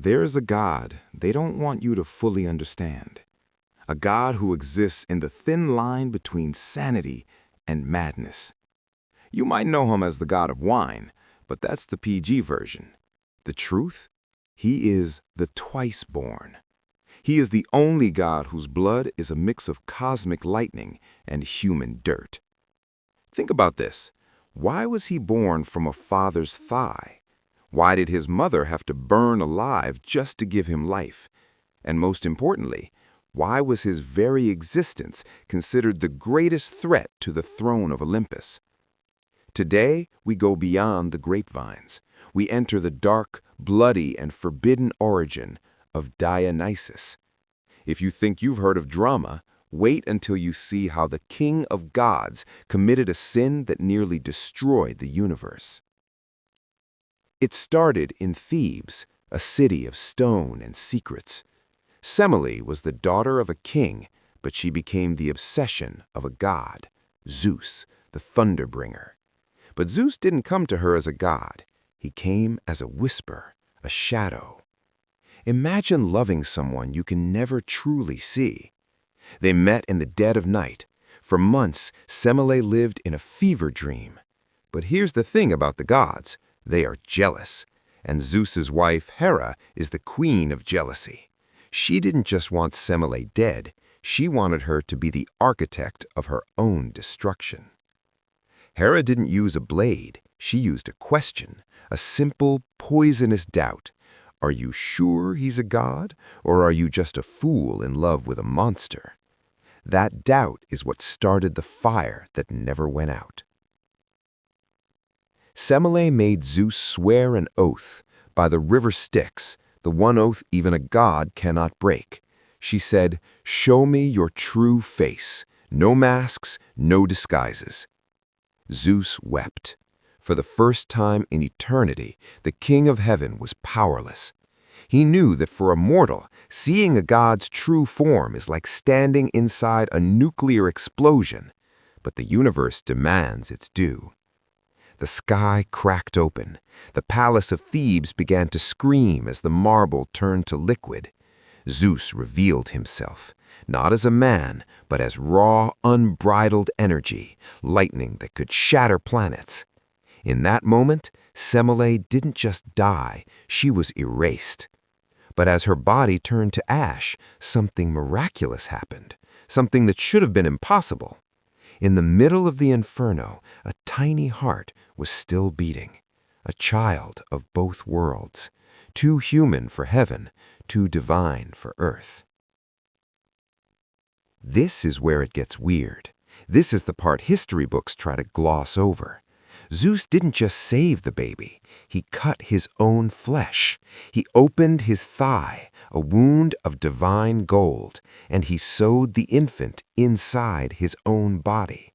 There's a God they don't want you to fully understand. A God who exists in the thin line between sanity and madness. You might know him as the god of wine, but that's the PG version. The truth? He is the twice-born. He is the only god whose blood is a mix of cosmic lightning and human dirt. Think about this. Why was he born from a father's thigh? Why did his mother have to burn alive just to give him life? And most importantly, why was his very existence considered the greatest threat to the throne of Olympus? Today, we go beyond the grapevines. We enter the dark, bloody, and forbidden origin of Dionysus. If you think you've heard of drama, wait until you see how the king of gods committed a sin that nearly destroyed the universe. It started in Thebes, a city of stone and secrets. Semele was the daughter of a king, but she became the obsession of a god, Zeus, the thunder-bringer. But Zeus didn't come to her as a god. He came as a whisper, a shadow. Imagine loving someone you can never truly see. They met in the dead of night. For months, Semele lived in a fever dream. But here's the thing about the gods. They are jealous. And Zeus's wife, Hera, is the queen of jealousy. She didn't just want Semele dead. She wanted her to be the architect of her own destruction. Hera didn't use a blade. She used a question, a simple, poisonous doubt. Are you sure he's a god, or are you just a fool in love with a monster? That doubt is what started the fire that never went out. Semele made Zeus swear an oath by the river Styx, the one oath even a god cannot break. She said, "Show me your true face. No masks, no disguises." Zeus wept. For the first time in eternity, the king of heaven was powerless. He knew that for a mortal, seeing a god's true form is like standing inside a nuclear explosion, but the universe demands its due. The sky cracked open. The palace of Thebes began to scream as the marble turned to liquid. Zeus revealed himself, not as a man, but as raw, unbridled energy, lightning that could shatter planets. In that moment, Semele didn't just die, she was erased. But as her body turned to ash, something miraculous happened, something that should have been impossible. In the middle of the inferno, a tiny heart was still beating, a child of both worlds, too human for heaven, too divine for earth. This is where it gets weird. This is the part history books try to gloss over. Zeus didn't just save the baby, he cut his own flesh. He opened his thigh, a wound of divine gold, and he sewed the infant inside his own body.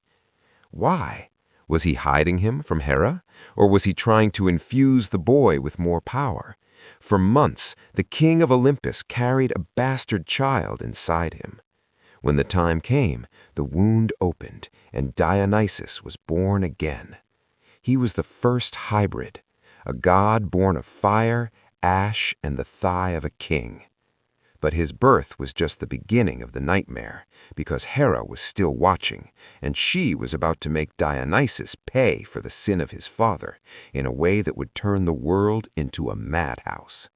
Why? Was he hiding him from Hera? Or was he trying to infuse the boy with more power? For months, the king of Olympus carried a bastard child inside him. When the time came, the wound opened, and Dionysus was born again. He was the first hybrid, a god born of fire, ash, and the thigh of a king. But his birth was just the beginning of the nightmare, because Hera was still watching, and she was about to make Dionysus pay for the sin of his father in a way that would turn the world into a madhouse.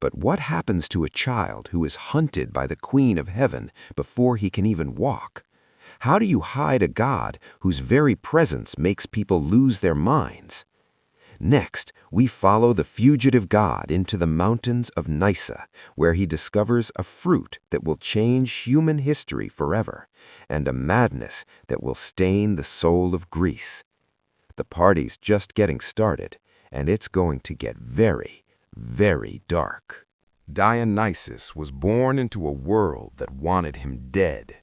But what happens to a child who is hunted by the Queen of Heaven before he can even walk? How do you hide a god whose very presence makes people lose their minds? Next, we follow the fugitive god into the mountains of Nysa, where he discovers a fruit that will change human history forever, and a madness that will stain the soul of Greece. The party's just getting started, and it's going to get very, very dark. Dionysus was born into a world that wanted him dead.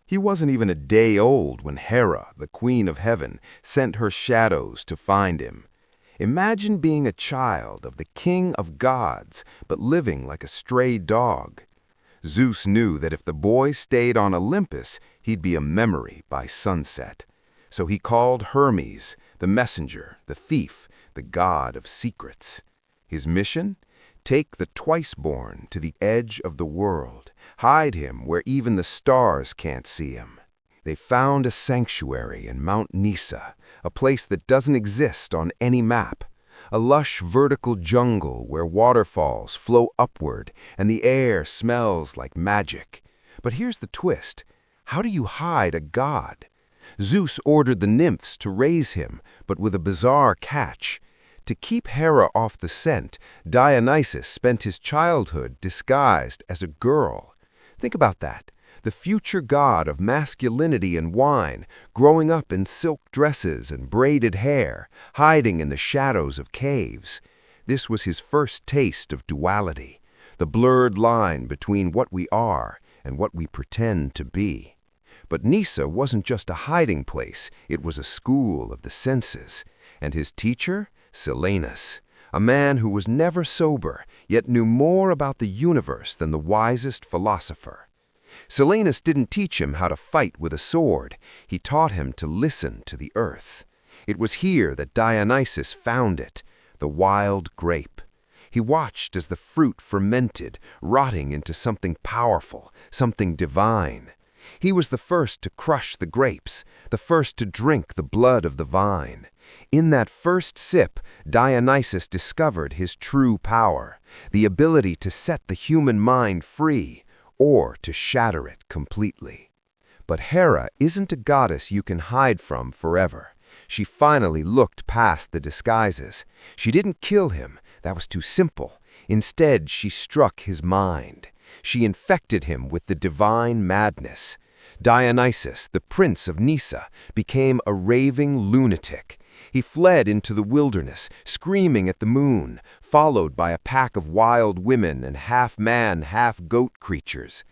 He wasn't even a day old when Hera, the Queen of Heaven, sent her shadows to find him. Imagine being a child of the King of Gods, but living like a stray dog. Zeus knew that if the boy stayed on Olympus, he'd be a memory by sunset. So he called Hermes, the messenger, the thief, the god of secrets. His mission? Take the twice-born to the edge of the world, hide him where even the stars can't see him. They found a sanctuary in Mount Nysa, a place that doesn't exist on any map. A lush vertical jungle where waterfalls flow upward and the air smells like magic. But here's the twist. How do you hide a god? Zeus ordered the nymphs to raise him, but with a bizarre catch. To keep Hera off the scent, Dionysus spent his childhood disguised as a girl. Think about that. The future god of masculinity and wine, growing up in silk dresses and braided hair, hiding in the shadows of caves. This was his first taste of duality, the blurred line between what we are and what we pretend to be. But Nysa wasn't just a hiding place, it was a school of the senses. And his teacher? Silenus, a man who was never sober, yet knew more about the universe than the wisest philosopher. Silenus didn't teach him how to fight with a sword. He taught him to listen to the earth. It was here that Dionysus found it, the wild grape. He watched as the fruit fermented, rotting into something powerful, something divine. He was the first to crush the grapes, the first to drink the blood of the vine. In that first sip, Dionysus discovered his true power, the ability to set the human mind free, or to shatter it completely. But Hera isn't a goddess you can hide from forever. She finally looked past the disguises. She didn't kill him, that was too simple. Instead, she struck his mind. She infected him with the divine madness. Dionysus, the prince of Nysa, became a raving lunatic. He fled into the wilderness, screaming at the moon, followed by a pack of wild women and half-man, half-goat creatures.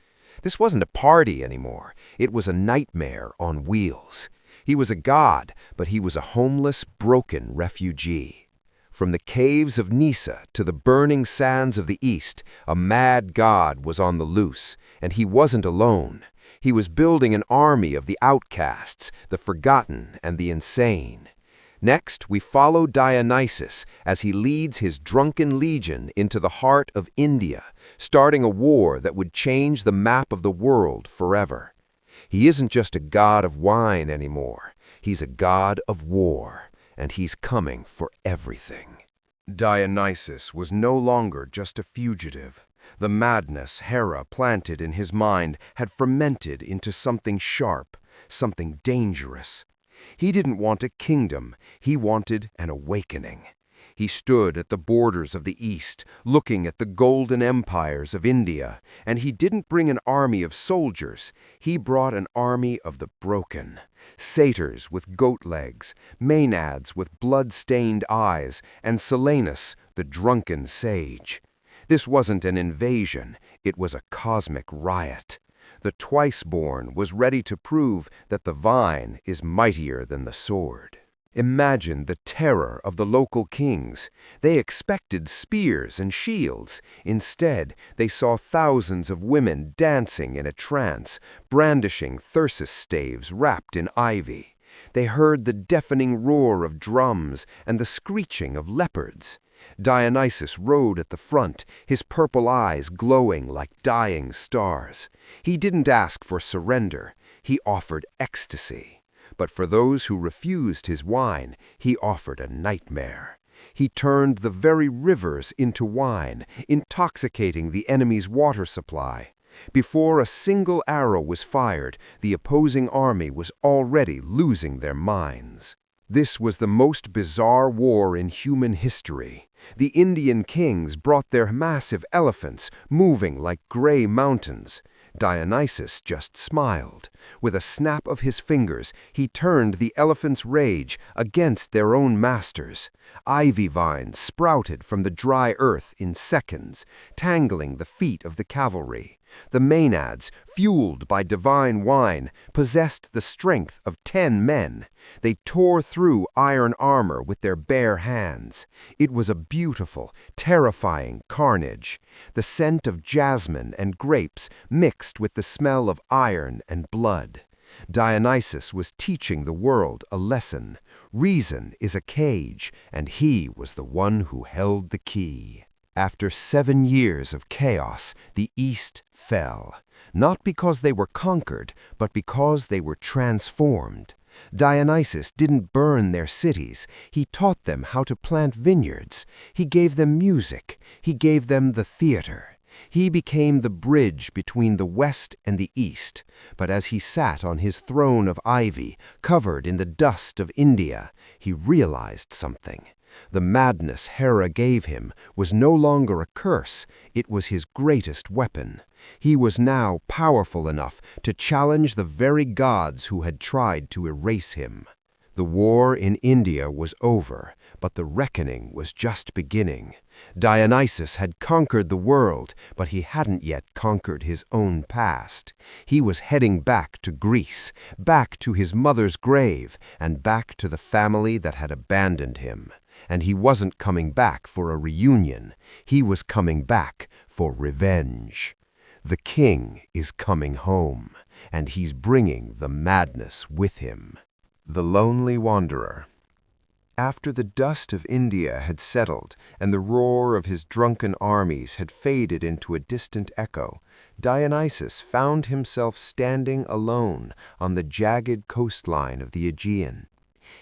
This wasn't a party anymore. It was a nightmare on wheels. He was a god, but he was a homeless, broken refugee. From the caves of Nysa to the burning sands of the east, a mad god was on the loose, and he wasn't alone. He was building an army of the outcasts, the forgotten, and the insane. Next, we follow Dionysus as he leads his drunken legion into the heart of India, starting a war that would change the map of the world forever. He isn't just a god of wine anymore. He's a god of war, and he's coming for everything. Dionysus was no longer just a fugitive. The madness Hera planted in his mind had fermented into something sharp, something dangerous. He didn't want a kingdom, he wanted an awakening. He stood at the borders of the East, looking at the golden empires of India, and he didn't bring an army of soldiers, he brought an army of the broken. Satyrs with goat legs, Maenads with blood-stained eyes, and Silenus, the drunken sage. This wasn't an invasion, it was a cosmic riot. The twice-born was ready to prove that the vine is mightier than the sword. Imagine the terror of the local kings. They expected spears and shields. Instead, they saw thousands of women dancing in a trance, brandishing thyrsus staves wrapped in ivy. They heard the deafening roar of drums and the screeching of leopards. Dionysus rode at the front, his purple eyes glowing like dying stars. He didn't ask for surrender, he offered ecstasy. But for those who refused his wine, he offered a nightmare. He turned the very rivers into wine, intoxicating the enemy's water supply. Before a single arrow was fired, the opposing army was already losing their minds. This was the most bizarre war in human history. The Indian kings brought their massive elephants, moving like gray mountains. Dionysus just smiled. With a snap of his fingers, he turned the elephants' rage against their own masters. Ivy vines sprouted from the dry earth in seconds, tangling the feet of the cavalry. The Maenads, fueled by divine wine, possessed the strength of 10 men. They tore through iron armor with their bare hands. It was a beautiful, terrifying carnage. The scent of jasmine and grapes mixed with the smell of iron and blood. Dionysus was teaching the world a lesson. Reason is a cage, and he was the one who held the key. After 7 years of chaos, the East fell, not because they were conquered, but because they were transformed. Dionysus didn't burn their cities. He taught them how to plant vineyards. He gave them music. He gave them the theater. He became the bridge between the West and the East. But as he sat on his throne of ivy, covered in the dust of India, he realized something. The madness Hera gave him was no longer a curse, it was his greatest weapon. He was now powerful enough to challenge the very gods who had tried to erase him. The war in India was over, but the reckoning was just beginning. Dionysus had conquered the world, but he hadn't yet conquered his own past. He was heading back to Greece, back to his mother's grave, and back to the family that had abandoned him. And he wasn't coming back for a reunion. He was coming back for revenge. The king is coming home, and he's bringing the madness with him. The Lonely Wanderer. After the dust of India had settled and the roar of his drunken armies had faded into a distant echo, Dionysus found himself standing alone on the jagged coastline of the Aegean.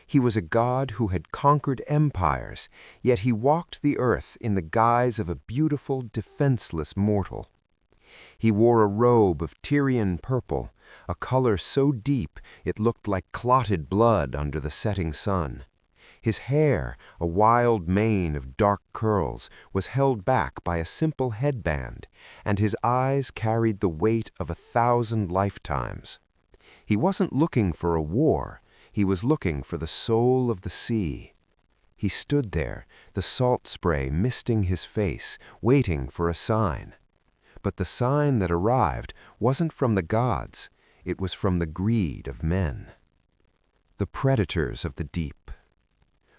He was a god who had conquered empires, yet he walked the earth in the guise of a beautiful, defenseless mortal. He wore a robe of Tyrian purple, a color so deep it looked like clotted blood under the setting sun. His hair, a wild mane of dark curls, was held back by a simple headband, and his eyes carried the weight of 1,000 lifetimes. He wasn't looking for a war, he was looking for the soul of the sea. He stood there, the salt spray misting his face, waiting for a sign. But the sign that arrived wasn't from the gods, it was from the greed of men. The predators of the deep.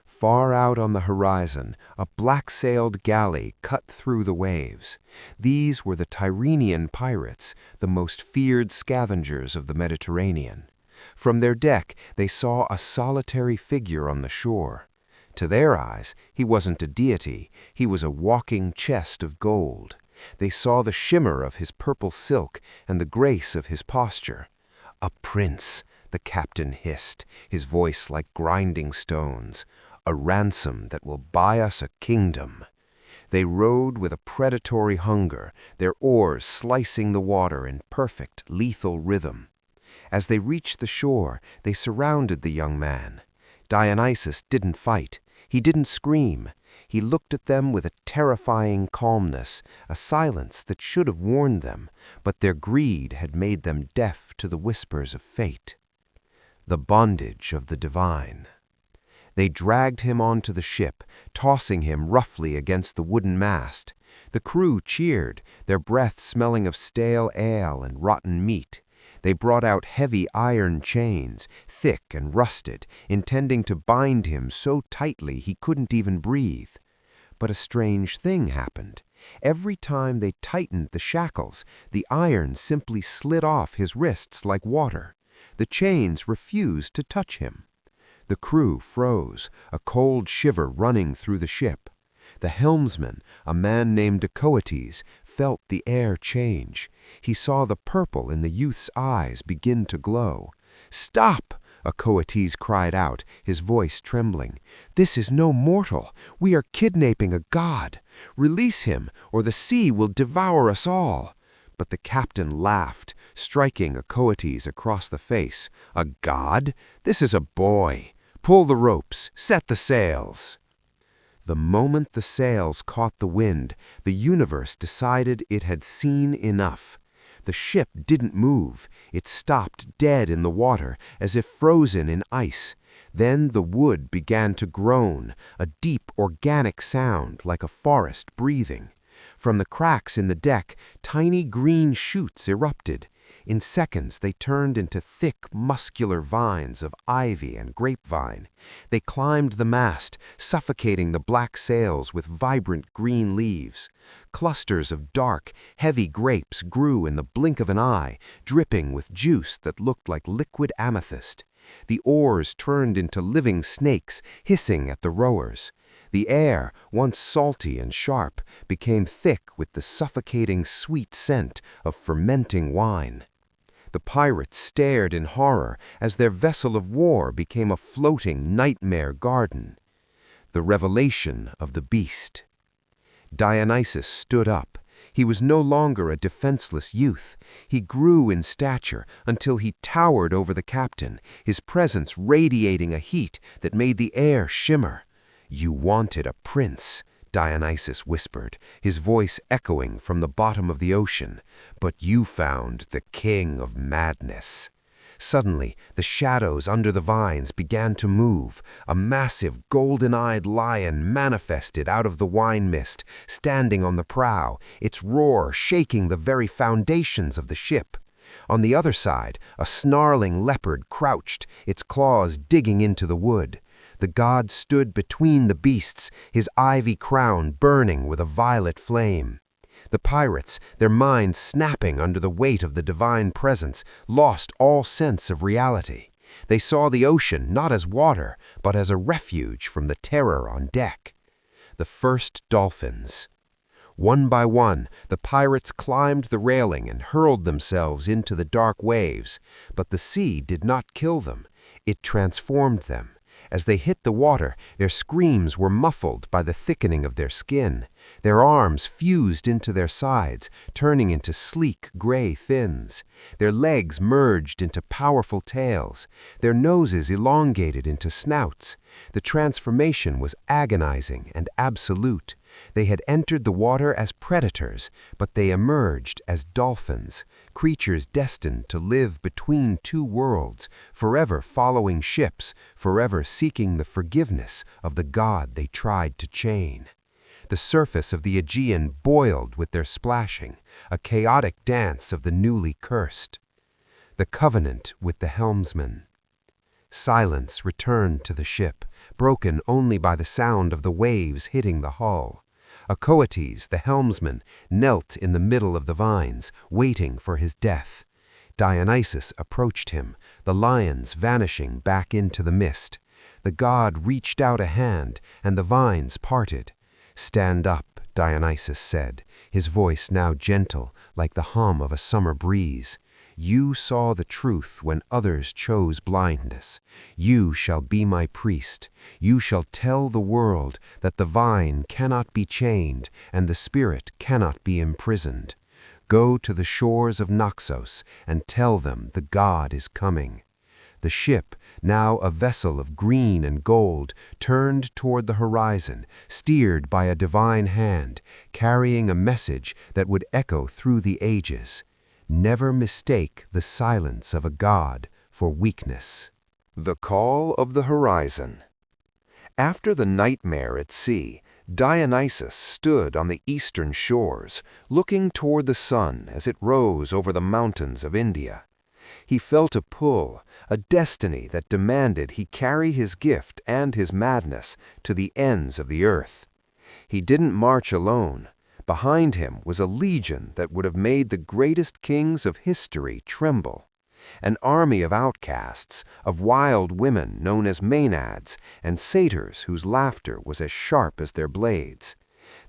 Far out on the horizon, a black-sailed galley cut through the waves. These were the Tyrrhenian pirates, the most feared scavengers of the Mediterranean. From their deck, they saw a solitary figure on the shore. To their eyes, he wasn't a deity, he was a walking chest of gold. They saw the shimmer of his purple silk and the grace of his posture. "A prince," the captain hissed, his voice like grinding stones. "A ransom that will buy us a kingdom." They rowed with a predatory hunger, their oars slicing the water in perfect, lethal rhythm. As they reached the shore, they surrounded the young man. Dionysus didn't fight. He didn't scream. He looked at them with a terrifying calmness, a silence that should have warned them, but their greed had made them deaf to the whispers of fate. The bondage of the divine. They dragged him onto the ship, tossing him roughly against the wooden mast. The crew cheered, their breath smelling of stale ale and rotten meat. They brought out heavy iron chains, thick and rusted, intending to bind him so tightly he couldn't even breathe. But a strange thing happened. Every time they tightened the shackles, the iron simply slid off his wrists like water. The chains refused to touch him. The crew froze, a cold shiver running through the ship. The helmsman, a man named Acoetes, felt the air change. He saw the purple in the youth's eyes begin to glow. "Stop!" Acoetes cried out, his voice trembling. "This is no mortal. We are kidnapping a god. Release him, or the sea will devour us all." But the captain laughed, striking Acoetes across the face. "A god? This is a boy. Pull the ropes, set the sails." The moment the sails caught the wind, the universe decided it had seen enough. The ship didn't move. It stopped dead in the water, as if frozen in ice. Then the wood began to groan, a deep organic sound like a forest breathing. From the cracks in the deck, tiny green shoots erupted. In seconds they turned into thick, muscular vines of ivy and grapevine. They climbed the mast, suffocating the black sails with vibrant green leaves. Clusters of dark, heavy grapes grew in the blink of an eye, dripping with juice that looked like liquid amethyst. The oars turned into living snakes, hissing at the rowers. The air, once salty and sharp, became thick with the suffocating sweet scent of fermenting wine. The pirates stared in horror as their vessel of war became a floating nightmare garden. The revelation of the beast. Dionysus stood up. He was no longer a defenseless youth. He grew in stature until he towered over the captain, his presence radiating a heat that made the air shimmer. "You wanted a prince," Dionysus whispered, his voice echoing from the bottom of the ocean, "but you found the king of madness." Suddenly, the shadows under the vines began to move. A massive, golden-eyed lion manifested out of the wine mist, standing on the prow, its roar shaking the very foundations of the ship. On the other side, a snarling leopard crouched, its claws digging into the wood. The god stood between the beasts, his ivy crown burning with a violet flame. The pirates, their minds snapping under the weight of the divine presence, lost all sense of reality. They saw the ocean not as water, but as a refuge from the terror on deck. The first dolphins. One by one, the pirates climbed the railing and hurled themselves into the dark waves, but the sea did not kill them. It transformed them. As they hit the water, their screams were muffled by the thickening of their skin. Their arms fused into their sides, turning into sleek gray fins. Their legs merged into powerful tails. Their noses elongated into snouts. The transformation was agonizing and absolute. They had entered the water as predators, but they emerged as dolphins, creatures destined to live between two worlds, forever following ships, forever seeking the forgiveness of the god they tried to chain. The surface of the Aegean boiled with their splashing, a chaotic dance of the newly cursed. The covenant with the helmsman. Silence returned to the ship, broken only by the sound of the waves hitting the hull. Acoetes, the helmsman, knelt in the middle of the vines, waiting for his death. Dionysus approached him, the lions vanishing back into the mist. The god reached out a hand, and the vines parted. "Stand up," Dionysus said, his voice now gentle, like the hum of a summer breeze. "You saw the truth when others chose blindness. You shall be my priest. You shall tell the world that the vine cannot be chained and the spirit cannot be imprisoned. Go to the shores of Naxos and tell them the god is coming." The ship, now a vessel of green and gold, turned toward the horizon, steered by a divine hand, carrying a message that would echo through the ages. Never mistake the silence of a god for weakness. The Call of the Horizon. After the nightmare at sea, Dionysus stood on the eastern shores, looking toward the sun as it rose over the mountains of India. He felt a pull, a destiny that demanded he carry his gift and his madness to the ends of the earth. He didn't march alone. Behind him was a legion that would have made the greatest kings of history tremble. An army of outcasts, of wild women known as maenads, and satyrs whose laughter was as sharp as their blades.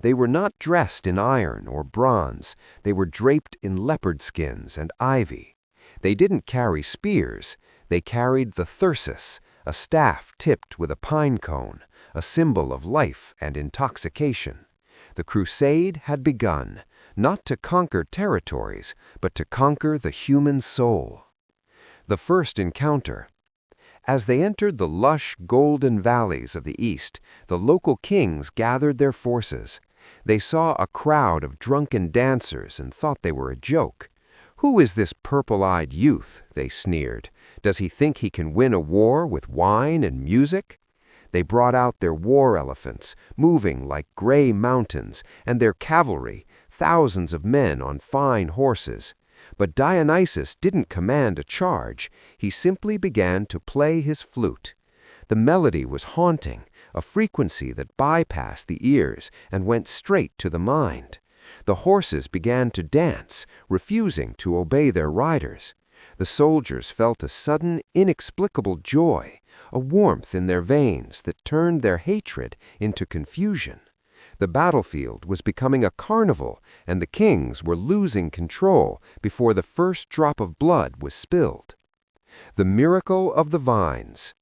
They were not dressed in iron or bronze. They were draped in leopard skins and ivy. They didn't carry spears. They carried the thyrsus, a staff tipped with a pine cone, a symbol of life and intoxication. The crusade had begun, not to conquer territories, but to conquer the human soul. The first encounter. As they entered the lush, golden valleys of the east, the local kings gathered their forces. They saw a crowd of drunken dancers and thought they were a joke. "Who is this purple-eyed youth?" they sneered. "Does he think he can win a war with wine and music?" They brought out their war elephants, moving like gray mountains, and their cavalry, thousands of men on fine horses. But Dionysus didn't command a charge. He simply began to play his flute. The melody was haunting, a frequency that bypassed the ears and went straight to the mind. The horses began to dance, refusing to obey their riders. The soldiers felt a sudden, inexplicable joy, a warmth in their veins that turned their hatred into confusion. The battlefield was becoming a carnival, and the kings were losing control before the first drop of blood was spilled. The miracle of the vines.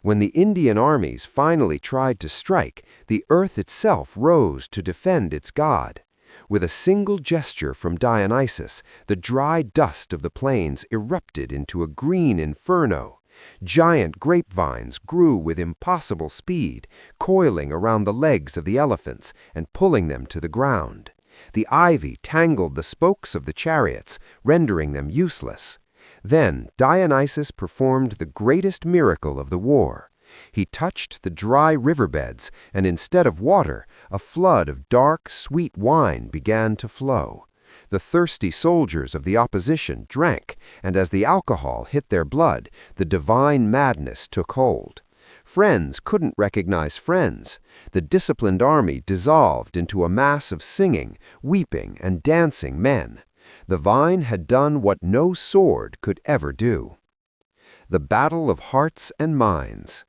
When the Indian armies finally tried to strike, the earth itself rose to defend its god. With a single gesture from Dionysus, the dry dust of the plains erupted into a green inferno. Giant grapevines grew with impossible speed, coiling around the legs of the elephants and pulling them to the ground. The ivy tangled the spokes of the chariots, rendering them useless. Then Dionysus performed the greatest miracle of the war. He touched the dry riverbeds, and instead of water, a flood of dark, sweet wine began to flow. The thirsty soldiers of the opposition drank, and as the alcohol hit their blood, the divine madness took hold. Friends couldn't recognize friends. The disciplined army dissolved into a mass of singing, weeping, and dancing men. The vine had done what no sword could ever do. The battle of hearts and minds.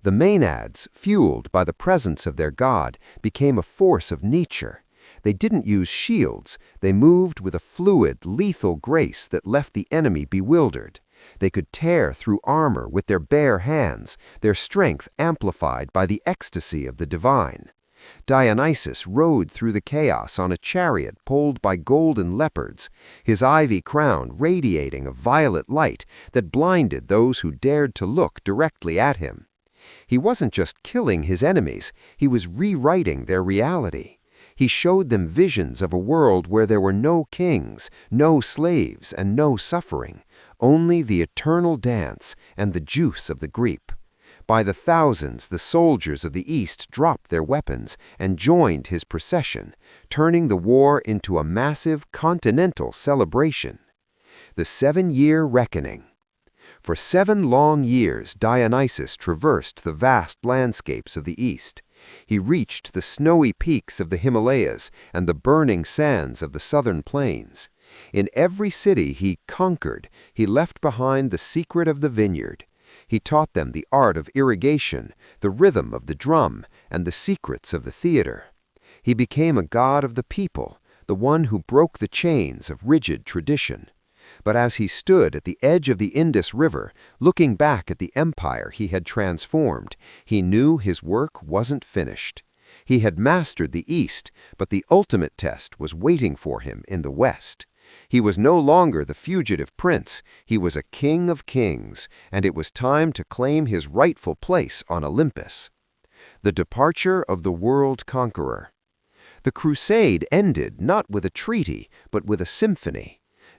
The Maenads, fueled by the presence of their god, became a force of nature. They didn't use shields. They moved with a fluid, lethal grace that left the enemy bewildered. They could tear through armor with their bare hands, their strength amplified by the ecstasy of the divine. Dionysus rode through the chaos on a chariot pulled by golden leopards, his ivy crown radiating a violet light that blinded those who dared to look directly at him. He wasn't just killing his enemies, he was rewriting their reality. He showed them visions of a world where there were no kings, no slaves, and no suffering, only the eternal dance and the juice of the grape. By the thousands, the soldiers of the East dropped their weapons and joined his procession, turning the war into a massive continental celebration. The 7-year reckoning. For 7 long years, Dionysus traversed the vast landscapes of the East. He reached the snowy peaks of the Himalayas and the burning sands of the southern plains. In every city he conquered, he left behind the secret of the vineyard. He taught them the art of irrigation, the rhythm of the drum, and the secrets of the theater. He became a god of the people, the one who broke the chains of rigid tradition. But as he stood at the edge of the Indus River, looking back at the empire he had transformed, he knew his work wasn't finished. He had mastered the East, but the ultimate test was waiting for him in the West. He was no longer the fugitive prince, he was a king of kings, and it was time to claim his rightful place on Olympus. The departure of the world conqueror. The crusade ended not with a treaty, but with a symphony.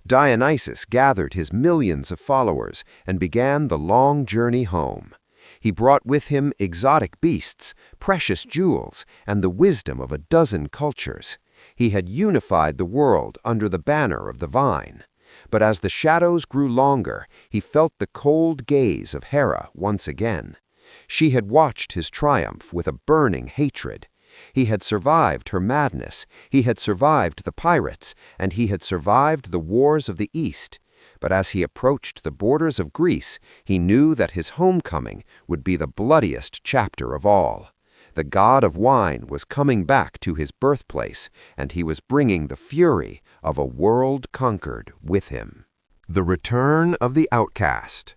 Dionysus gathered his millions of followers and began the long journey home. He brought with him exotic beasts, precious jewels, and the wisdom of a dozen cultures. He had unified the world under the banner of the vine. But as the shadows grew longer, he felt the cold gaze of Hera once again. She had watched his triumph with a burning hatred. He had survived her madness, he had survived the pirates, and he had survived the wars of the East. But as he approached the borders of Greece, he knew that his homecoming would be the bloodiest chapter of all. The god of wine was coming back to his birthplace, and he was bringing the fury of a world conquered with him. The return of the outcast.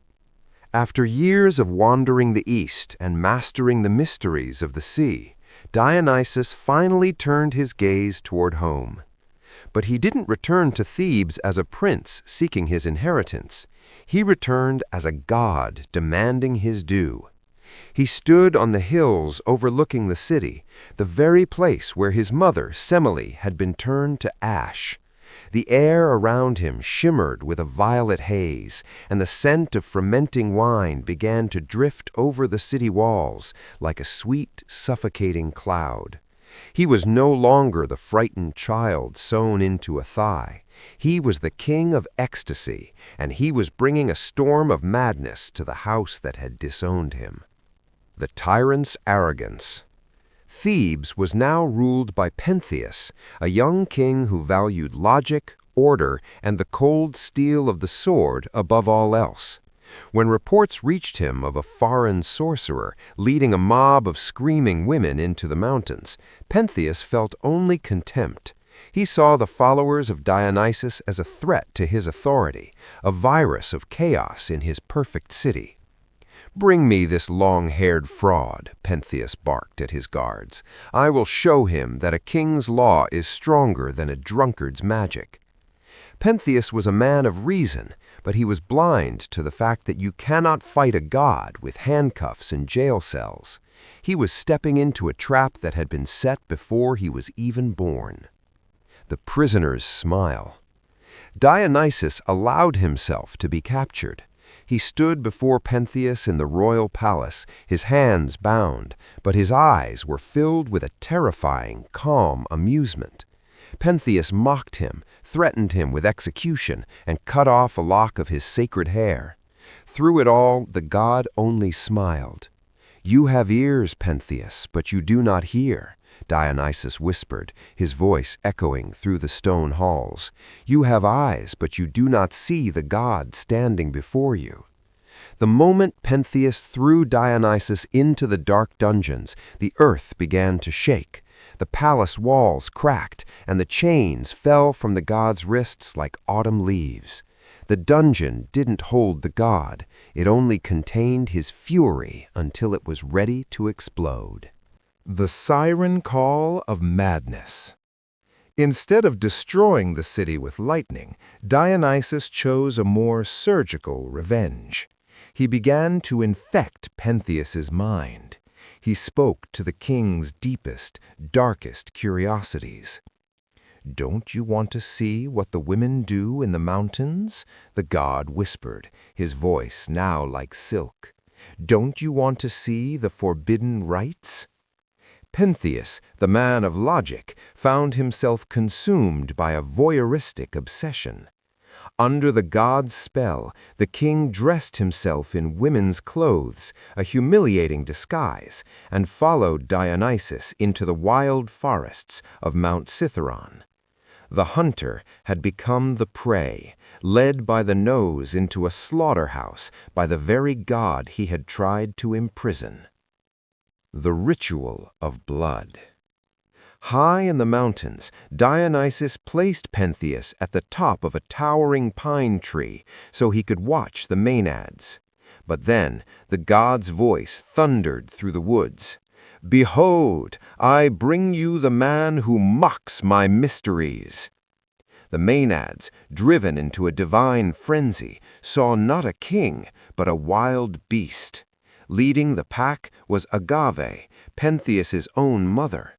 After years of wandering the East and mastering the mysteries of the sea, Dionysus finally turned his gaze toward home. But he didn't return to Thebes as a prince seeking his inheritance. He returned as a god demanding his due. He stood on the hills overlooking the city, the very place where his mother, Semele, had been turned to ash. The air around him shimmered with a violet haze, and the scent of fermenting wine began to drift over the city walls like a sweet, suffocating cloud. He was no longer the frightened child sewn into a thigh. He was the king of ecstasy, and he was bringing a storm of madness to the house that had disowned him. The tyrant's arrogance. Thebes was now ruled by Pentheus, a young king who valued logic, order, and the cold steel of the sword above all else. When reports reached him of a foreign sorcerer leading a mob of screaming women into the mountains, Pentheus felt only contempt. He saw the followers of Dionysus as a threat to his authority, a virus of chaos in his perfect city. "Bring me this long-haired fraud," Pentheus barked at his guards. "I will show him that a king's law is stronger than a drunkard's magic." Pentheus was a man of reason, but he was blind to the fact that you cannot fight a god with handcuffs and jail cells. He was stepping into a trap that had been set before he was even born. The prisoner's smile. Dionysus allowed himself to be captured. He stood before Pentheus in the royal palace, his hands bound, but his eyes were filled with a terrifying, calm amusement. Pentheus mocked him, threatened him with execution, and cut off a lock of his sacred hair. Through it all, the god only smiled. "You have ears, Pentheus, but you do not hear," Dionysus whispered, his voice echoing through the stone halls. "You have eyes, but you do not see the god standing before you." The moment Pentheus threw Dionysus into the dark dungeons, the earth began to shake. The palace walls cracked, and the chains fell from the god's wrists like autumn leaves. The dungeon didn't hold the god. It only contained his fury until it was ready to explode. The siren call of madness. Instead of destroying the city with lightning, Dionysus chose a more surgical revenge. He began to infect Pentheus's mind. He spoke to the king's deepest, darkest curiosities. "Don't you want to see what the women do in the mountains?" the god whispered, his voice now like silk. "Don't you want to see the forbidden rites?" Pentheus, the man of logic, found himself consumed by a voyeuristic obsession. Under the god's spell, the king dressed himself in women's clothes, a humiliating disguise, and followed Dionysus into the wild forests of Mount Cithaeron. The hunter had become the prey, led by the nose into a slaughterhouse by the very god he had tried to imprison. The ritual of blood. High in the mountains, Dionysus placed Pentheus at the top of a towering pine tree so he could watch the Maenads. But then the god's voice thundered through the woods. "Behold, I bring you the man who mocks my mysteries." The Maenads, driven into a divine frenzy, saw not a king, but a wild beast. Leading the pack was Agave, Pentheus's own mother.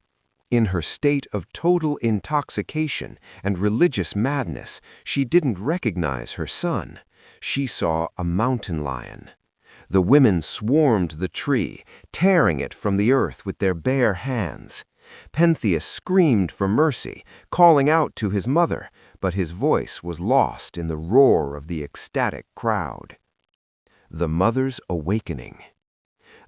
In her state of total intoxication and religious madness, she didn't recognize her son. She saw a mountain lion. The women swarmed the tree, tearing it from the earth with their bare hands. Pentheus screamed for mercy, calling out to his mother, but his voice was lost in the roar of the ecstatic crowd. The mother's awakening.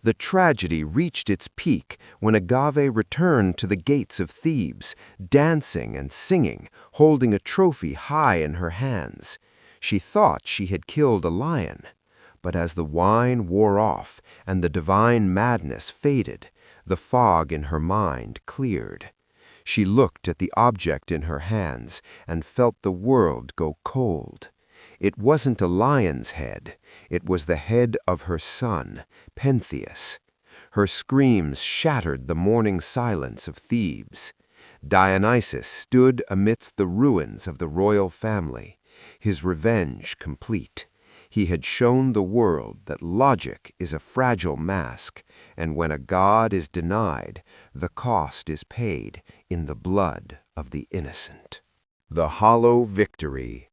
The tragedy reached its peak when Agave returned to the gates of Thebes, dancing and singing, holding a trophy high in her hands. She thought she had killed a lion. But as the wine wore off and the divine madness faded, the fog in her mind cleared. She looked at the object in her hands and felt the world go cold. It wasn't a lion's head. It was the head of her son, Pentheus. Her screams shattered the morning silence of Thebes. Dionysus stood amidst the ruins of the royal family, his revenge complete. He had shown the world that logic is a fragile mask, and when a god is denied, the cost is paid in the blood of the innocent. The hollow victory.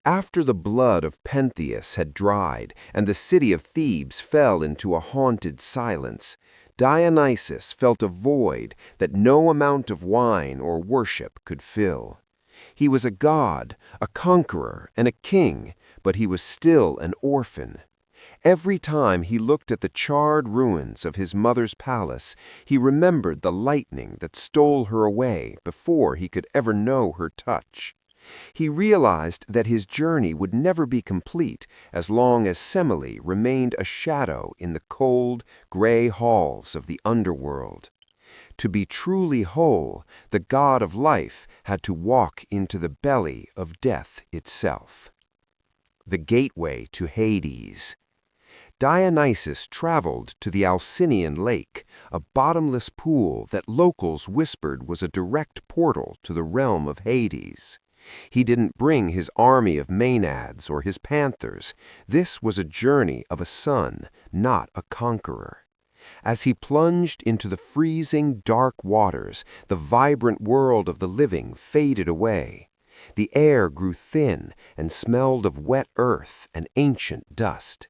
After the blood of Pentheus had dried and the city of Thebes fell into a haunted silence, Dionysus felt a void that no amount of wine or worship could fill. He was a god, a conqueror, and a king, but he was still an orphan. Every time he looked at the charred ruins of his mother's palace, he remembered the lightning that stole her away before he could ever know her touch. He realized that his journey would never be complete as long as Semele remained a shadow in the cold, gray halls of the underworld. To be truly whole, the god of life had to walk into the belly of death itself. The gateway to Hades. Dionysus traveled to the Alcinian lake, a bottomless pool that locals whispered was a direct portal to the realm of Hades. He didn't bring his army of maenads or his panthers. This was a journey of a son, not a conqueror. As he plunged into the freezing, dark waters, the vibrant world of the living faded away. The air grew thin and smelled of wet earth and ancient dust.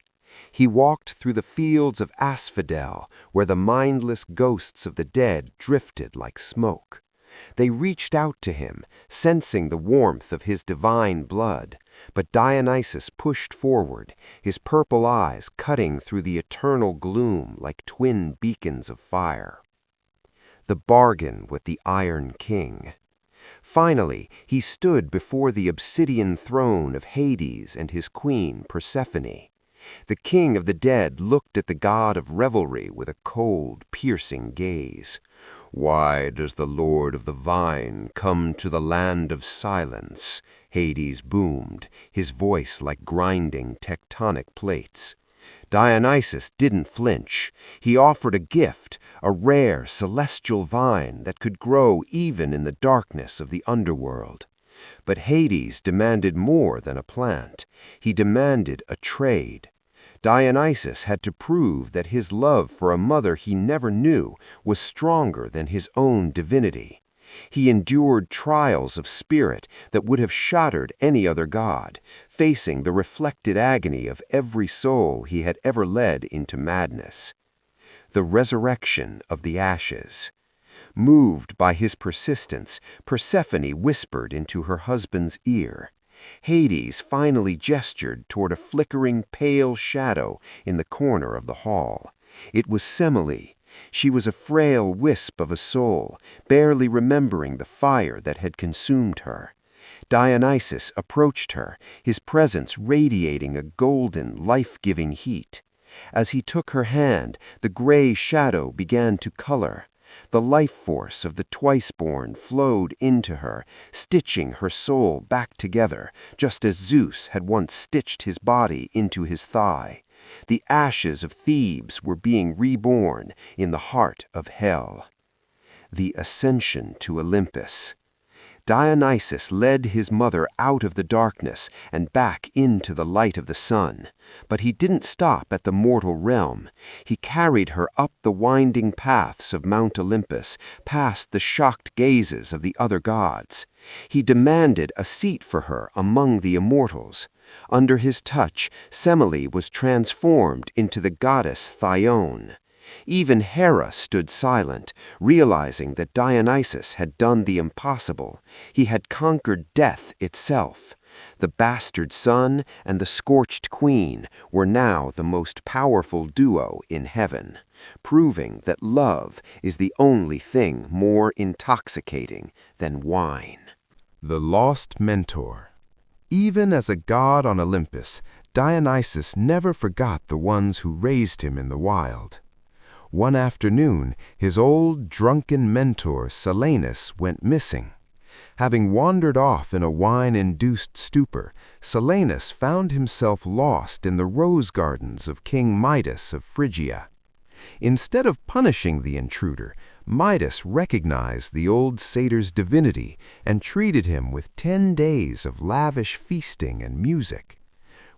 He walked through the fields of asphodel, where the mindless ghosts of the dead drifted like smoke. They reached out to him, sensing the warmth of his divine blood, but Dionysus pushed forward, his purple eyes cutting through the eternal gloom like twin beacons of fire. The bargain with the Iron King. Finally, he stood before the obsidian throne of Hades and his queen Persephone. The king of the dead looked at the god of revelry with a cold, piercing gaze. "Why does the Lord of the Vine come to the land of silence?" Hades boomed, his voice like grinding tectonic plates. Dionysus didn't flinch. He offered a gift, a rare celestial vine that could grow even in the darkness of the underworld. But Hades demanded more than a plant. He demanded a trade. Dionysus had to prove that his love for a mother he never knew was stronger than his own divinity. He endured trials of spirit that would have shattered any other god, facing the reflected agony of every soul he had ever led into madness. The resurrection of the ashes. Moved by his persistence, Persephone whispered into her husband's ear. Hades finally gestured toward a flickering pale shadow in the corner of the hall. It was Semele. She was a frail wisp of a soul, barely remembering the fire that had consumed her. Dionysus approached her, his presence radiating a golden, life-giving heat. As he took her hand, the gray shadow began to color. The life force of the twice-born flowed into her, stitching her soul back together, just as Zeus had once stitched his body into his thigh. The ashes of Thebes were being reborn in the heart of hell. The ascension to Olympus. Dionysus led his mother out of the darkness and back into the light of the sun. But he didn't stop at the mortal realm. He carried her up the winding paths of Mount Olympus, past the shocked gazes of the other gods. He demanded a seat for her among the immortals. Under his touch, Semele was transformed into the goddess Thyone. Even Hera stood silent, realizing that Dionysus had done the impossible. He had conquered death itself. The bastard son and the scorched queen were now the most powerful duo in heaven, proving that love is the only thing more intoxicating than wine. The lost mentor. Even as a god on Olympus, Dionysus never forgot the ones who raised him in the wild. One afternoon, his old, drunken mentor, Silenus, went missing. Having wandered off in a wine-induced stupor, Silenus found himself lost in the rose gardens of King Midas of Phrygia. Instead of punishing the intruder, Midas recognized the old satyr's divinity and treated him with 10 days of lavish feasting and music.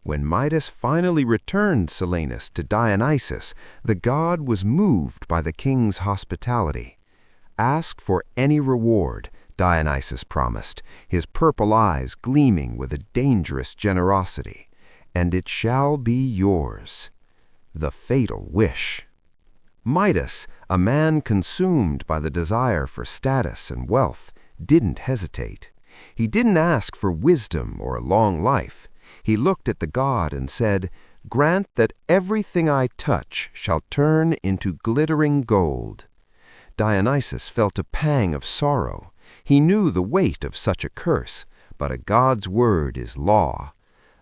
When Midas finally returned Silenus to Dionysus, the god was moved by the king's hospitality. "Ask for any reward," Dionysus promised, his purple eyes gleaming with a dangerous generosity, "and it shall be yours." The fatal wish. Midas, a man consumed by the desire for status and wealth, didn't hesitate. He didn't ask for wisdom or a long life. He looked at the god and said, "Grant that everything I touch shall turn into glittering gold." Dionysus felt a pang of sorrow. He knew the weight of such a curse, but a god's word is law.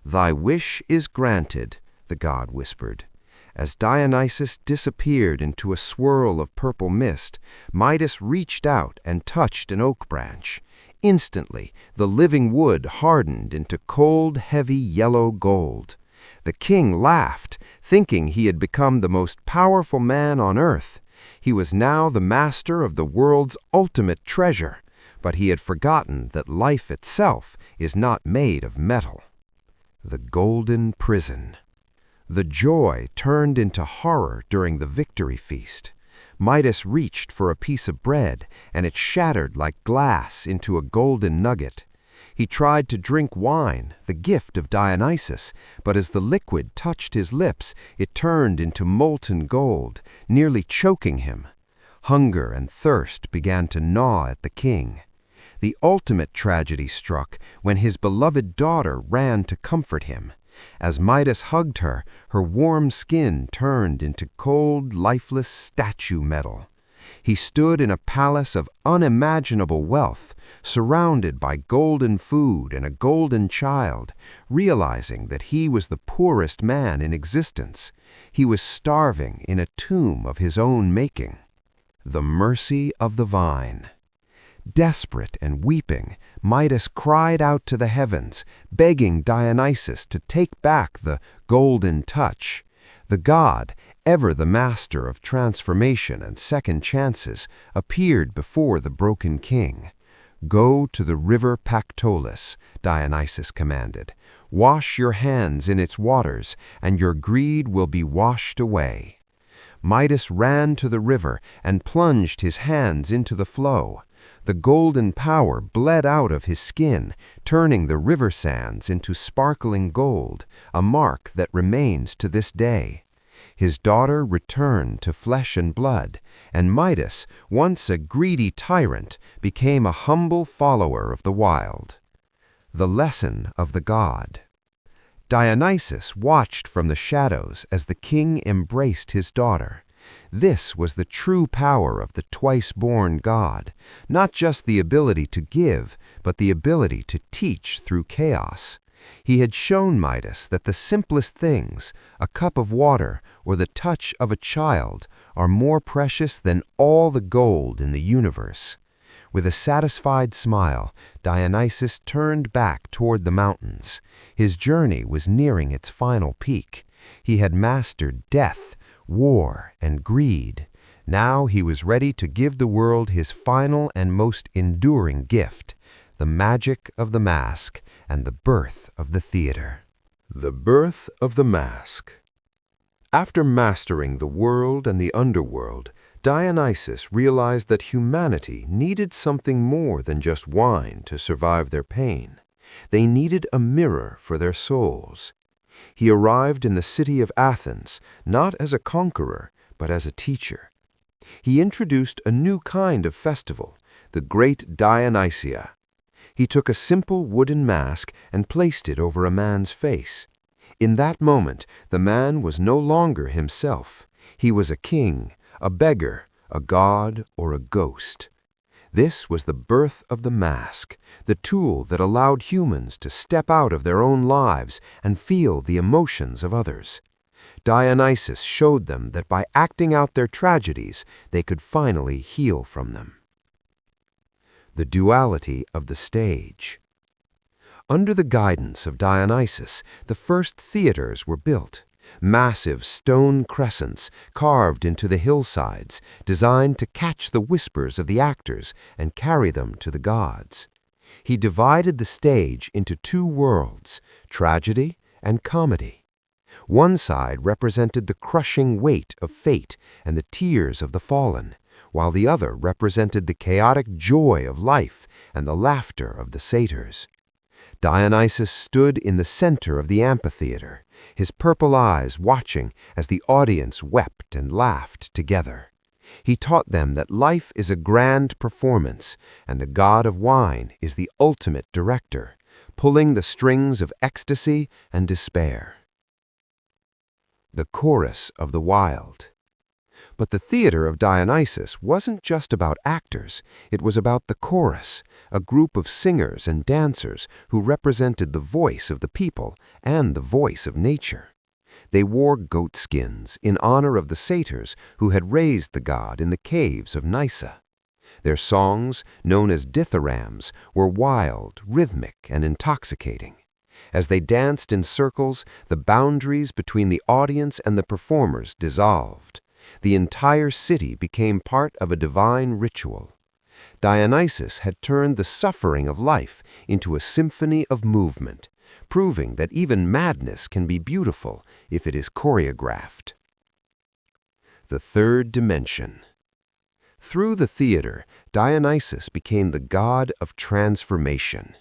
"Thy wish is granted," the god whispered. As Dionysus disappeared into a swirl of purple mist, Midas reached out and touched an oak branch. Instantly, the living wood hardened into cold, heavy yellow gold. The king laughed, thinking he had become the most powerful man on earth. He was now the master of the world's ultimate treasure, but he had forgotten that life itself is not made of metal. The golden prison. The joy turned into horror during the victory feast. Midas reached for a piece of bread, and it shattered like glass into a golden nugget. He tried to drink wine, the gift of Dionysus, but as the liquid touched his lips, it turned into molten gold, nearly choking him. Hunger and thirst began to gnaw at the king. The ultimate tragedy struck when his beloved daughter ran to comfort him. As Midas hugged her, her warm skin turned into cold, lifeless statue metal. He stood in a palace of unimaginable wealth, surrounded by golden food and a golden child, realizing that he was the poorest man in existence. He was starving in a tomb of his own making. The mercy of the vine. Desperate and weeping, Midas cried out to the heavens, begging Dionysus to take back the golden touch. The god, ever the master of transformation and second chances, appeared before the broken king. "Go to the river Pactolus," Dionysus commanded. "Wash your hands in its waters, and your greed will be washed away." Midas ran to the river and plunged his hands into the flow. The golden power bled out of his skin, turning the river sands into sparkling gold, a mark that remains to this day. His daughter returned to flesh and blood, and Midas, once a greedy tyrant, became a humble follower of the wild. The lesson of the god. Dionysus watched from the shadows as the king embraced his daughter. This was the true power of the twice-born god, not just the ability to give, but the ability to teach through chaos. He had shown Midas that the simplest things, a cup of water or the touch of a child, are more precious than all the gold in the universe. With a satisfied smile, Dionysus turned back toward the mountains. His journey was nearing its final peak. He had mastered death, war, and greed. Now he was ready to give the world his final and most enduring gift, the magic of the mask and the birth of the theater. The birth of the mask. After mastering the world and the underworld, Dionysus realized that humanity needed something more than just wine to survive their pain. They needed a mirror for their souls. He arrived in the city of Athens, not as a conqueror, but as a teacher. He introduced a new kind of festival, the Great Dionysia. He took a simple wooden mask and placed it over a man's face. In that moment, the man was no longer himself. He was a king, a beggar, a god, or a ghost. This was the birth of the mask, the tool that allowed humans to step out of their own lives and feel the emotions of others. Dionysus showed them that by acting out their tragedies, they could finally heal from them. The duality of the stage. Under the guidance of Dionysus, the first theaters were built. Massive stone crescents carved into the hillsides, designed to catch the whispers of the actors and carry them to the gods. He divided the stage into two worlds, tragedy and comedy. One side represented the crushing weight of fate and the tears of the fallen, while the other represented the chaotic joy of life and the laughter of the satyrs. Dionysus stood in the center of the amphitheater, his purple eyes watching as the audience wept and laughed together. He taught them that life is a grand performance, and the god of wine is the ultimate director, pulling the strings of ecstasy and despair. The chorus of the wild. But the theater of Dionysus wasn't just about actors, it was about the chorus, a group of singers and dancers who represented the voice of the people and the voice of nature. They wore goat skins in honor of the satyrs who had raised the god in the caves of Nysa. Their songs, known as dithyrambs, were wild, rhythmic, and intoxicating. As they danced in circles, the boundaries between the audience and the performers dissolved. The entire city became part of a divine ritual. Dionysus had turned the suffering of life into a symphony of movement, proving that even madness can be beautiful if it is choreographed. The third dimension. Through the theater, Dionysus became the god of transformation.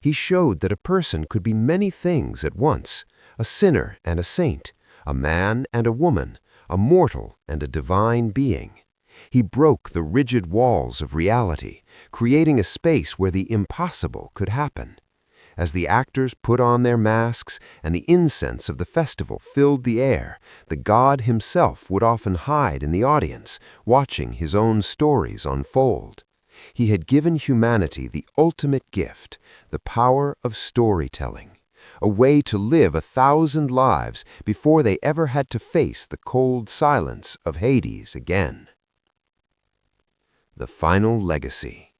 He showed that a person could be many things at once, a sinner and a saint, a man and a woman, a mortal and a divine being. He broke the rigid walls of reality, creating a space where the impossible could happen. As the actors put on their masks and the incense of the festival filled the air, the god himself would often hide in the audience, watching his own stories unfold. He had given humanity the ultimate gift, the power of storytelling, a way to live 1,000 lives before they ever had to face the cold silence of Hades again. The final legacy.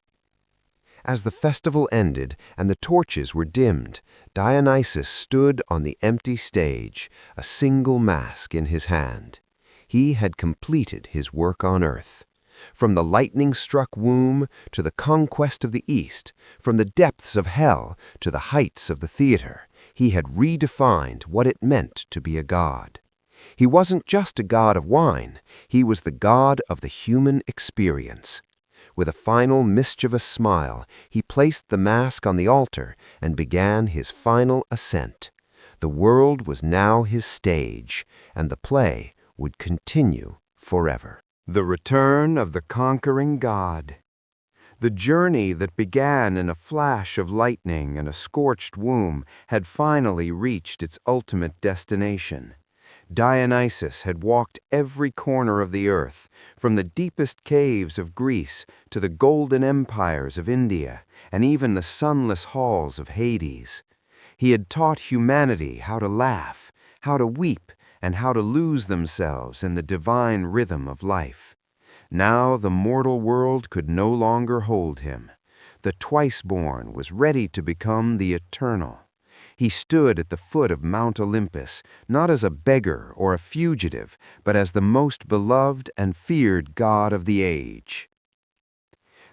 As the festival ended and the torches were dimmed, Dionysus stood on the empty stage, a single mask in his hand. He had completed his work on earth. From the lightning-struck womb to the conquest of the East, from the depths of hell to the heights of the theater, he had redefined what it meant to be a god. He wasn't just a god of wine, he was the god of the human experience. With a final mischievous smile, he placed the mask on the altar and began his final ascent. The world was now his stage, and the play would continue forever. The return of the conquering god. The journey that began in a flash of lightning and a scorched womb had finally reached its ultimate destination. Dionysus had walked every corner of the earth, from the deepest caves of Greece to the golden empires of India, and even the sunless halls of Hades. He had taught humanity how to laugh, how to weep, and how to lose themselves in the divine rhythm of life. Now the mortal world could no longer hold him. The twice-born was ready to become the eternal. He stood at the foot of Mount Olympus, not as a beggar or a fugitive, but as the most beloved and feared god of the age.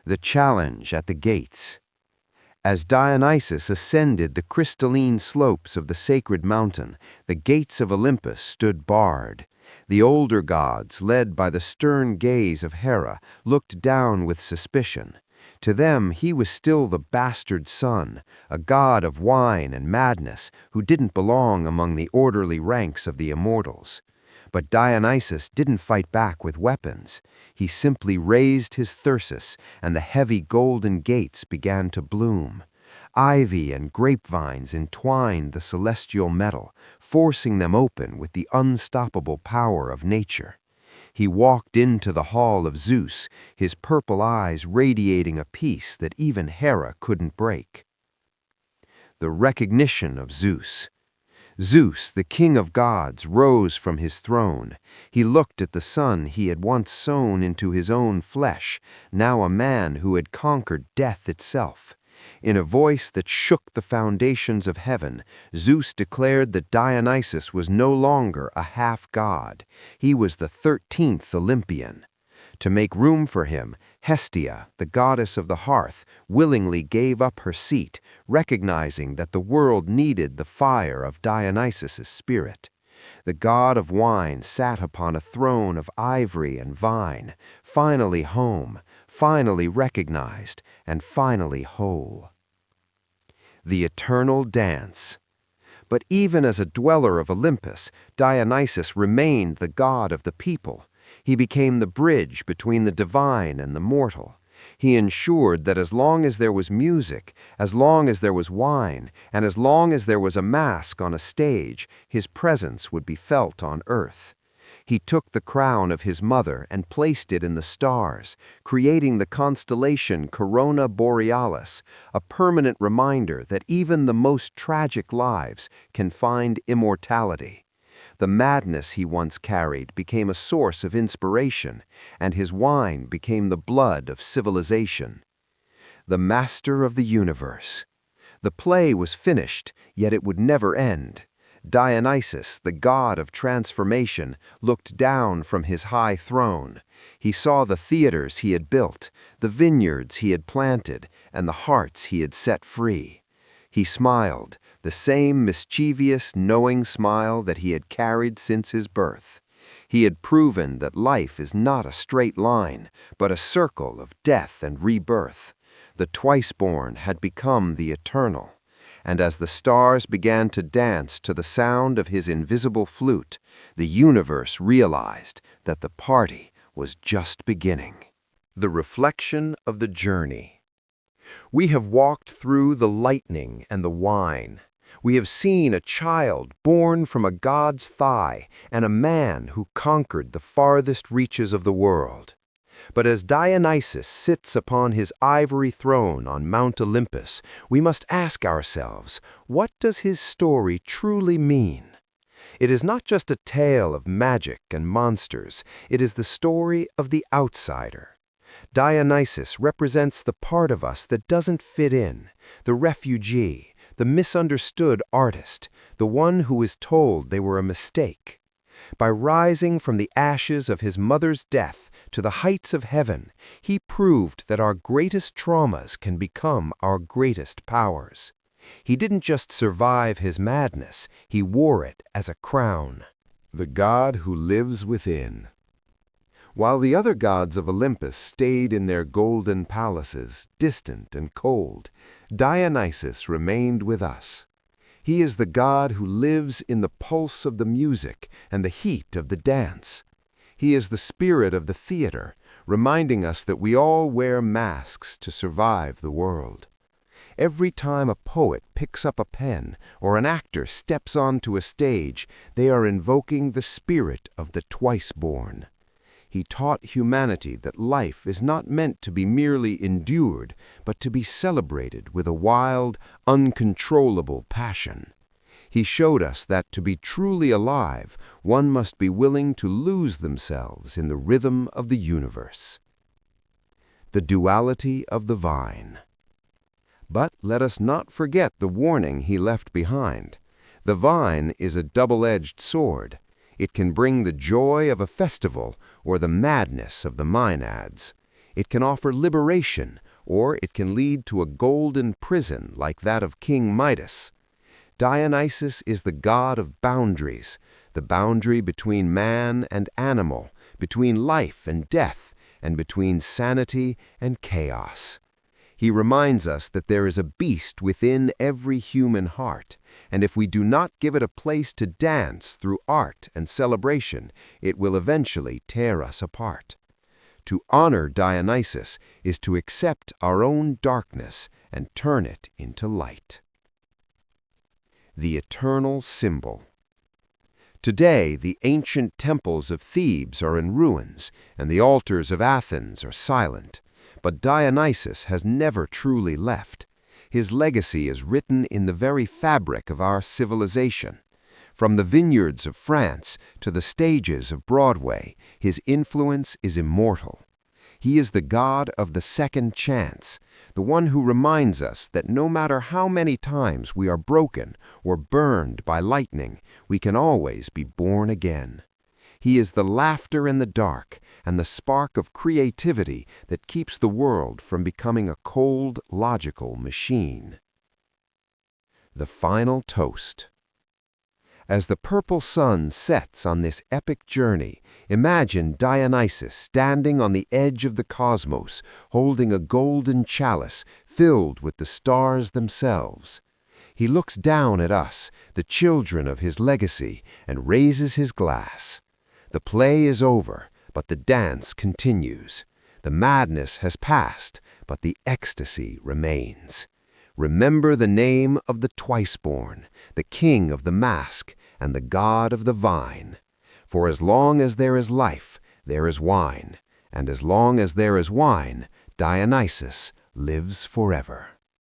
The challenge at the gates. As Dionysus ascended the crystalline slopes of the sacred mountain, the gates of Olympus stood barred. The older gods, led by the stern gaze of Hera, looked down with suspicion. To them he was still the bastard son, a god of wine and madness who didn't belong among the orderly ranks of the immortals. But Dionysus didn't fight back with weapons. He simply raised his thyrsus, and the heavy golden gates began to bloom. Ivy and grapevines entwined the celestial metal, forcing them open with the unstoppable power of nature. He walked into the hall of Zeus, his purple eyes radiating a peace that even Hera couldn't break. The recognition of Zeus. Zeus, the king of gods, rose from his throne. He looked at the son he had once sown into his own flesh, now a man who had conquered death itself. In a voice that shook the foundations of heaven, Zeus declared that Dionysus was no longer a half-god. He was the 13th Olympian. To make room for him, Hestia, the goddess of the hearth, willingly gave up her seat, recognizing that the world needed the fire of Dionysus's spirit. The god of wine sat upon a throne of ivory and vine, finally home, finally recognized, and finally whole. The eternal dance. But even as a dweller of Olympus, Dionysus remained the god of the people. He became the bridge between the divine and the mortal. He ensured that as long as there was music, as long as there was wine, and as long as there was a mask on a stage, his presence would be felt on earth. He took the crown of his mother and placed it in the stars, creating the constellation Corona Borealis, a permanent reminder that even the most tragic lives can find immortality. The madness he once carried became a source of inspiration, and his wine became the blood of civilization. The master of the universe. The play was finished, yet it would never end. Dionysus, the god of transformation, looked down from his high throne. He saw the theaters he had built, the vineyards he had planted, and the hearts he had set free. He smiled, the same mischievous, knowing smile that he had carried since his birth. He had proven that life is not a straight line, but a circle of death and rebirth. The twice-born had become the eternal. And as the stars began to dance to the sound of his invisible flute, the universe realized that the party was just beginning. The reflection of the journey. We have walked through the lightning and the wine. We have seen a child born from a god's thigh and a man who conquered the farthest reaches of the world. But as Dionysus sits upon his ivory throne on Mount Olympus, we must ask ourselves, what does his story truly mean? It is not just a tale of magic and monsters, it is the story of the outsider. Dionysus represents the part of us that doesn't fit in, the refugee, the misunderstood artist, the one who is told they were a mistake. By rising from the ashes of his mother's death to the heights of heaven, he proved that our greatest traumas can become our greatest powers. He didn't just survive his madness, he wore it as a crown. The god who lives within. While the other gods of Olympus stayed in their golden palaces, distant and cold, Dionysus remained with us. He is the god who lives in the pulse of the music and the heat of the dance. He is the spirit of the theater, reminding us that we all wear masks to survive the world. Every time a poet picks up a pen or an actor steps onto a stage, they are invoking the spirit of the twice-born. He taught humanity that life is not meant to be merely endured, but to be celebrated with a wild, uncontrollable passion. He showed us that to be truly alive, one must be willing to lose themselves in the rhythm of the universe. The duality of the vine. But let us not forget the warning he left behind. The vine is a double-edged sword. It can bring the joy of a festival or the madness of the Maenads. It can offer liberation, or it can lead to a golden prison like that of King Midas. Dionysus is the god of boundaries, the boundary between man and animal, between life and death, and between sanity and chaos. He reminds us that there is a beast within every human heart, and if we do not give it a place to dance through art and celebration, it will eventually tear us apart. To honor Dionysus is to accept our own darkness and turn it into light. The eternal symbol. Today, the ancient temples of Thebes are in ruins, and the altars of Athens are silent. But Dionysus has never truly left. His legacy is written in the very fabric of our civilization. From the vineyards of France to the stages of Broadway, his influence is immortal. He is the god of the second chance, the one who reminds us that no matter how many times we are broken or burned by lightning, we can always be born again. He is the laughter in the dark and the spark of creativity that keeps the world from becoming a cold, logical machine. The final toast. As the purple sun sets on this epic journey, imagine Dionysus standing on the edge of the cosmos, holding a golden chalice filled with the stars themselves. He looks down at us, the children of his legacy, and raises his glass. The play is over, but the dance continues. The madness has passed, but the ecstasy remains. Remember the name of the twice-born, the king of the mask, and the god of the vine. For as long as there is life, there is wine, and as long as there is wine, Dionysus lives forever.